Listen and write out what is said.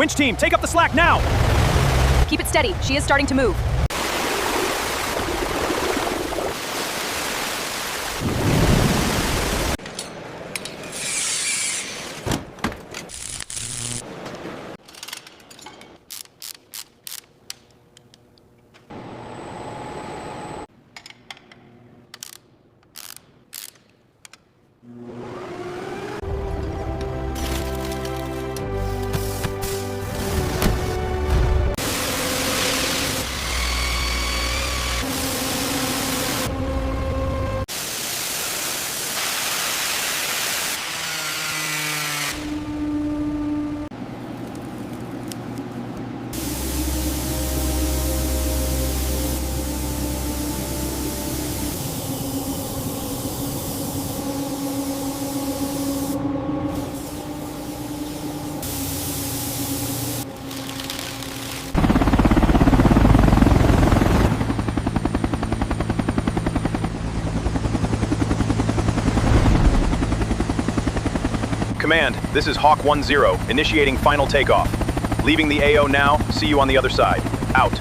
Winch team, take up the slack now! Keep it steady. She is starting to move. Command, this is Hawk 1-0, initiating final takeoff. Leaving the AO now, see you on the other side. Out.